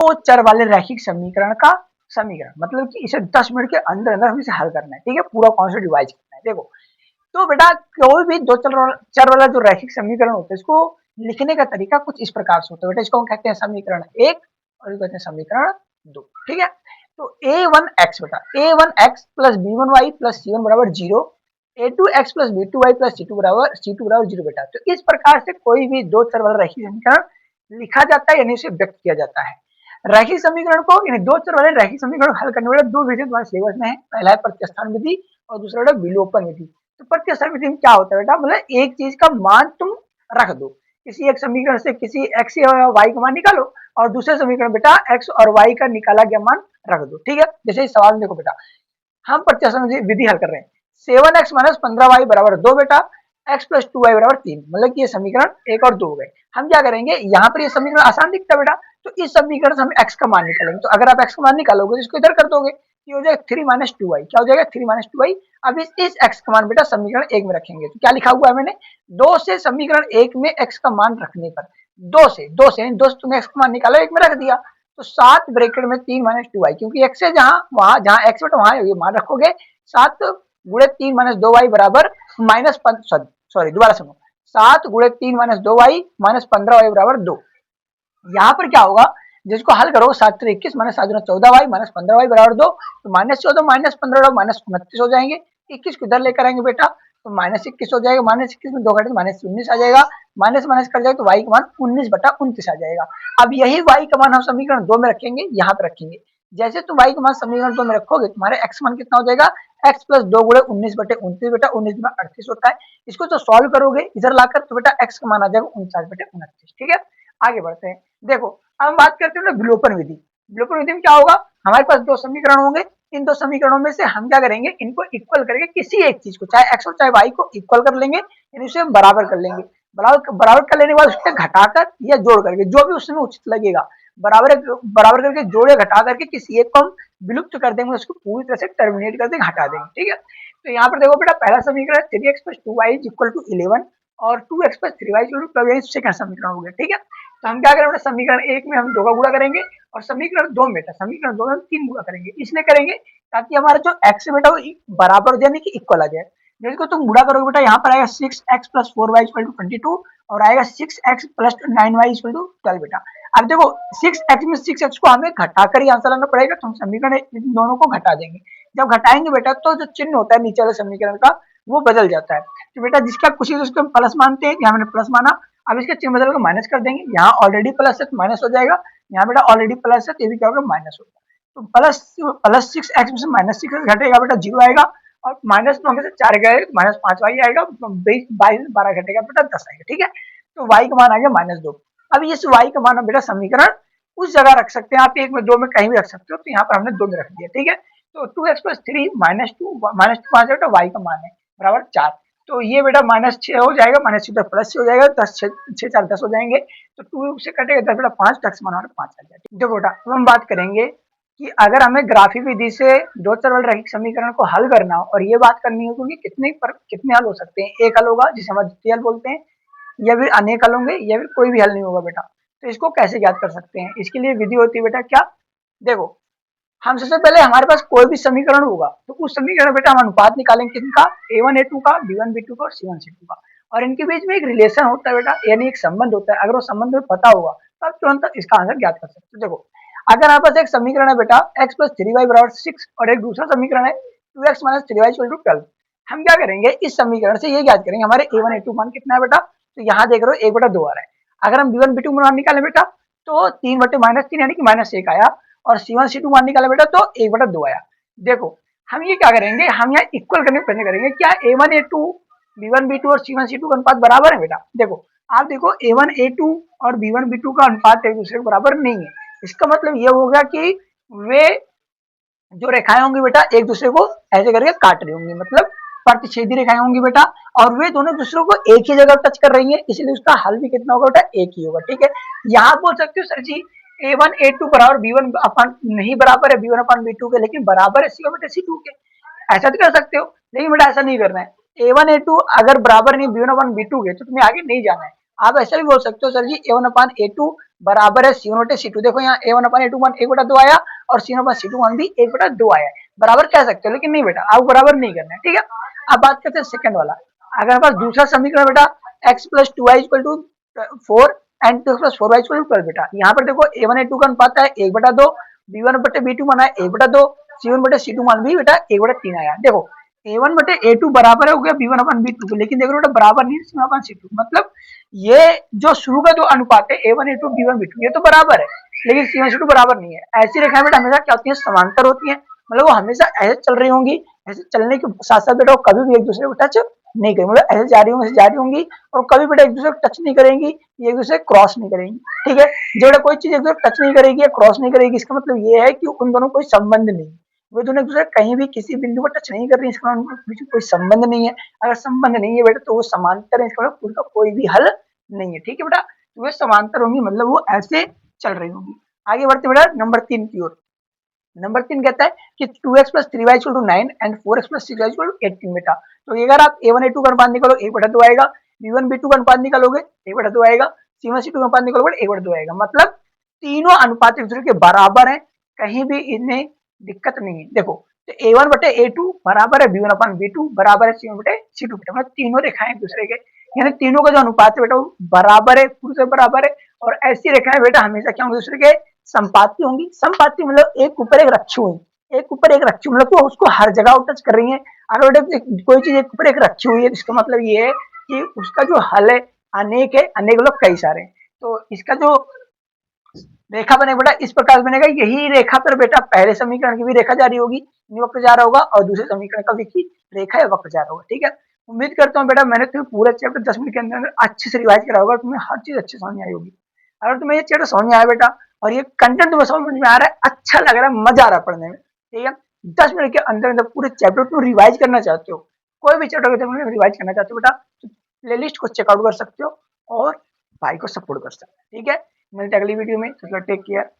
दो चर वाले रैखिक समीकरण का समीकरण, मतलब कि इसे 10 मिनट के अंदर अंदर हमें इसे हल करना है, ठीक है, पूरा कॉन्सेप्ट रिवाइज करना है। देखो, तो बेटा कोई भी दो चर वाला जो रैखिक समीकरण होता है, इसको लिखने का तरीका कुछ इस प्रकार से होता है बेटा। इसको हम कहते हैं समीकरण एक और इसको कहते हैं समीकरण दो, ठीक है। तो a1x बेटा, a1x plus b1y plus c1 बराबर 0, a2x plus b2y plus c2 बराबर 0 बेटा। तो इस प्रकार से कोई भी दो चर वाला रैखिक समीकरण लिखा जाता है, यानी उसे व्यक्त किया जाता है। रैखिक समीकरण को, यानी दो चर वाले रैखिक समीकरण हल करने वाले दो विधि तुम्हारे सिलेबस में है। पहला है प्रतिस्थापन विधि और दूसरा बेटा विलोपन विधि। तो प्रतिस्थापन विधि में क्या होता है बेटा, मतलब एक चीज का मान तुम रख दो, किसी एक समीकरण से किसी x या y का मान निकालो और दूसरे समीकरण बेटा x और y का निकाला गया मान रख दो, ठीक है। जैसे इस सवाल में देखो बेटा, हम प्रतिस्थापन विधि हल कर रहे हैं। 7x माइनस 15y बराबर 2 बेटा, x प्लस 2y बराबर 3, मतलब कि ये समीकरण एक और दो हो गए। हम क्या करेंगे, यहाँ पर ये समीकरण आसान दिखता है बेटा, तो इस समीकरण से हम x का मान निकालेंगे। तो अगर आप x का मान निकालोगे तो इसको इधर कर दोगे, ये हो जाएगा 3 माइनस 2y। क्या हो जाएगा, 3 माइनस 2y। अब इस x का मान बेटा समीकरण एक में रखेंगे। तो क्या लिखा हुआ है मैंने, दो से समीकरण एक में x का मान रखने पर, दो से तुमने x का मान निकाला, एक में रख दिया, तो 7 ब्रैकेट में 3 माइनस 2y, क्योंकि x है जहां x बेटा वहां ये मान रखोगे। 7 गुणे 3 माइनस 2y बराबर माइनस, सॉरी दोबारा सुनो, 7 गुणे 3 माइनस 2y माइनस 15y बराबर 2। यहाँ पर क्या होगा, जिसको हल करो 7 से 21 माइनस 7 गुना 14y माइनस 15y बराबर 2, तो माइनस 14 माइनस 15 माइनस 29 हो जाएंगे। 21 को इधर लेकर आएंगे बेटा, तो माइनस 21 हो जाएगा, माइनस 21 में 2 घटे तो माइनस 19 आ जाएगा, माइनस माइनस कर जाएगा तो y का मान 19/29 आ जाएगा। अब यही y का मान हम समीकरण 2 में रखेंगे, यहाँ पे रखेंगे। जैसे तुम y का मान समीकरण 2 में रखोगे, तुम्हारे x मान कितना हो जाएगा, x प्लस 2 गुणे 19/29 बेटा, 19 में 38 होता है। इसको तो सॉल्व करोगे इधर लाकर, तो बेटा x का मान आ जाएगा 49/29, ठीक है। आगे बढ़ते हैं। देखो, अब हम बात करते हैं ना विलोपन विधि। विलोपन विधि में क्या होगा, हमारे पास दो समीकरण होंगे, इन दो समीकरणों में से हम क्या करेंगे, इनको इक्वल करके किसी एक चीज को, चाहे x और चाहे y को इक्वल कर लेंगे, यानी उसे हम बराबर कर लेंगे। बराबर कर लेने के बाद उससे घटाकर या जोड़ करके, जो भी उसमें उचित लगेगा, बराबर बराबर करके जोड़ या घटा करके किसी एक को हम विलुप्त कर देंगे, उसको पूरी तरह से टर्मिनेट कर देंगे, हटा देंगे, ठीक है। तो यहाँ पर देखो बेटा, पहला समीकरण 3x plus 2y equal to 11 और 2x plus 3y equal to 12, second समीकरण हो गया, ठीक है। तो हम क्या करेंगे, समीकरण एक में हम 2 का गुणा करेंगे और समीकरण 2 में समीकरण 2 में हम 3 गुणा करेंगे, इसलिए करेंगे ताकि हमारा जो x है बेटा वो बराबर हो जाए, कि इक्वल आ जाए। जिसको तुम गुणा करोगे बेटा, यहाँ पर आएगा 6x plus 4y equal to 22 और आएगा 6x plus 9y equal to 12 बेटा। अब देखो 6x में 6x को हमें घटाकर ही आंसर लाना पड़ेगा, तो हम समीकरण इन दोनों को घटा देंगे। जब घटाएंगे बेटा, तो जो चिन्ह होता है नीचे वाले समीकरण का वो बदल जाता है। तो बेटा जिसका कुछ उसको हम प्लस मानते हैं, यहाँ मैंने प्लस माना, अब इसका चिन्ह बदल कर माइनस कर देंगे। यहाँ ऑलरेडी प्लस है तो माइनस हो जाएगा, यहाँ बेटा ऑलरेडी प्लस है तो ये भी क्या होगा, माइनस होगा। तो प्लस 6x में से माइनस 6 घटेगा बेटा 0 आएगा, और माइनस 9 में से 4 गए माइनस 5y आएगा, 22 12 घटेगा बेटा 10 आएगा, ठीक है। तो y का मान आ गया -2। अब इस y का मान हम बेटा समीकरण उस जगह रख सकते हैं, आप एक में दो में कहीं भी रख सकते हो, तो यहाँ पर हमने 2 में रख दिया, ठीक है। तो 2x प्लस 3 -2 -2 बेटा y का मान है बराबर 4। तो ये बेटा -6 हो जाएगा, -6 प्लस हो जाएगा, 10 6 4 10 हो जाएंगे, तो 2 से कटेगा 10 बेटा 5, 10 मान 5 आ जाएगा। देखो बेटा, अब हम बात करेंगे कि अगर हमें ग्राफिक विधि से दो चर वाले रैखिक समीकरण को हल करना हो, और ये बात करनी हो कि कितने हल हो सकते हैं, एक हल होगा जिसे हम अद्वितीय हल बोलते हैं, या फिर अनेक हल होंगे, या फिर कोई भी हल नहीं होगा बेटा। तो इसको कैसे ज्ञात कर सकते हैं, इसके लिए विधि होती है बेटा क्या, देखो, हम सबसे पहले हमारे पास कोई भी समीकरण होगा, तो उस समीकरण बेटा हम अनुपात निकालेंगे किसका, a1 a2 का, b1 b2 का और c1 c2 का, और इनके बीच में एक रिलेशन होता है बेटा, यानी एक संबंध होता है। अगर वो संबंध में पता होगा तो आप तुरंत इसका आंसर ज्ञात कर सकते हो। देखो, अगर हमारे पास एक समीकरण है बेटा x प्लस 3y बराबर 6 और एक दूसरा समीकरण है 2x minus 3y equal to 12, हम क्या करेंगे, इस समीकरण से ये ज्ञात करेंगे हमारे a1 a2 मान कितना है बेटा। तो यहाँ देख रहे हो 1/2 आ रहा है। अगर हम b1 b2 मान निकालें बेटा, तो 3/-3 यानी कि -1 आया, और C1 C2 मान निकाला बेटा तो 1/2 आया। देखो, हम ये क्या करेंगे, हम यहाँ इक्वल करने प्रयत्न करेंगे, क्या a1 a2 b1 b2 और C1 C2 का अनुपात बराबर है बेटा। देखो, आप देखो a1 a2 और b1 b2 का अनुपात एक दूसरे के बराबर नहीं है। इसका मतलब ये हो गया कि वे जो रेखाएं होंगी बेटा एक दूसरे को ऐसे करके काट रही होंगी, मतलब प्रतिच्छेदी रेखाएं होंगी बेटा, और वे दोनों दूसरों को एक ही जगह टच कर रही हैं, इसलिए उसका हल भी कितना होगा बेटा, एक ही होगा, ठीक है। यहाँ बोल सकते हो सर जी a1 a2 बराबर b1 अपन नहीं बराबर है b1 अपन b2 के, लेकिन बराबर है c1 बेटा c2 के, ऐसा तो कर सकते हो, लेकिन बेटा ऐसा नहीं करना है। a1 a2 अगर बराबर नहीं b1 अपन b2 के, तो तुम्हें आगे नहीं जाना है। आप ऐसा भी बोल सकते हो सर जी a1 अपन a2 बराबर है C1 बटे C2। देखो यहाँ A1 अपन A2 1 1/2 आया और C1 अपन C2 1 भी 1/2 आया है, बराबर कह सकते हो, लेकिन नहीं बेटा आपको बराबर नहीं करना है, ठीक है। अब बात करते हैं सेकंड वाला। अगर हमारे पास दूसरा समीकरण बेटा x plus 2y equal to 4 and 2 plus 4y equal to 12 बेटा, यहाँ पर देखो A1 A2 का अनुपात है 1/2, B1 बटे B2 मान है 1/2, C1 बटे C2 मान भी बेटा 1/3 आया। देखो A1 बटे A2 बराबर हो गया B1 अपन B2, लेकिन देखो बेटा बराबर नहीं है C1 अपन C2, मतलब ये जो शुरू का जो अनुपात है A1 A2 B1 B2 ये तो बराबर है, लेकिन C1 C2 बराबर नहीं है। ऐसी रेखाएं बेटा हमेशा क्या होती है, समांतर होती है, मतलब वो हमेशा ऐसे चल रही होंगी, ऐसे चलने के साथ साथ बेटा वो कभी भी एक दूसरे को टच नहीं करेंगे, मतलब ऐसे जा रही होंगी, ऐसे जा रही होंगी, और कभी बेटा एक दूसरे को टच नहीं करेंगी, एक दूसरे क्रॉस नहीं करेंगी, ठीक है। जो बेटा कोई चीज एक दूसरे को टच नहीं करेगी या क्रॉस नहीं करेगी, इसका मतलब ये है कि उन दोनों कोई संबंध नहीं, वो दोनों एक दूसरे कहीं भी किसी बिंदु पर टच नहीं कर रही है, इसका मतलब बीच में कोई संबंध नहीं है। अगर संबंध नहीं है बेटा तो वो समांतर है, इसका मतलब उनका कोई भी हल नहीं है, ठीक है बेटा। तो वे समांतर होंगी, मतलब वो ऐसे चल रही होंगी। आगे बढ़ते बेटा नंबर 3 की ओर। नंबर 3 कहता है कि 2x plus 3y equal to 9 and 4x plus 6y equal to 18 बेटा। तो ये अगर आप A1 A2 का अनुपात निकालो 1/2 आएगा, B1 B2 का अनुपात निकालोगे 1/2 आएगा, C1 C2 का अनुपात निकालोगे 1/2 आएगा, मतलब तीनों अनुपात एक दूसरे के बराबर हैं, कहीं भी इनमें दिक्कत नहीं है। देखो तो A1 बटे A2 बराबर है B1 अपन B2 बराबर है C1 बटे C2 बेटा, मतलब तीनों रेखाएं एक दूसरे के, यानी तीनों का जो अनुपात है बेटा वो बराबर है, पूरे से बराबर है। और ऐसी रेखाएं बेटा हमेशा क्या होंगी, दूसरे के संपाती होंगी। संपाती मतलब एक ऊपर एक रखी हुई, एक ऊपर एक रखी, मतलब तो उसको हर जगह टच कर रही है। अगर कोई चीज एक ऊपर एक रखी हुई है, इसका मतलब ये है कि उसका जो हल है अनेक है, अनेक लोग कई सारे हैं। तो इसका जो रेखा बनेगा बेटा इस प्रकार बनेगा, यही रेखा पर बेटा पहले समीकरण की भी रेखा जारी होगी, वक्र जा रहा होगा, और दूसरे समीकरण का भी रेखा या वक्र जा रहा होगा, ठीक है। उम्मीद करता हूँ बेटा मैंने तुम्हें पूरा चैप्टर 10 मिनट के अंदर अच्छे से रिवाइज करा होगा, तुम्हें हर चीज अच्छे समझ में आई होगी। अगर तुम्हें ये चैप्टर समझ में आया बेटा और ये कंटेंट तुम्हें समझ में आ रहा है, अच्छा लग रहा है, मजा आ रहा है पढ़ने में, ठीक है, 10 मिनट के अंदर अंदर पूरे चैप्टर को रिवाइज करना चाहते हो, कोई भी चैप्टर को रिवाइज करना चाहते हो बेटा, तो प्ले लिस्ट को चेकआउट कर सकते हो और भाई को सपोर्ट कर सकते हो, ठीक है। मिलते हैं अगली वीडियो में, टेक केयर।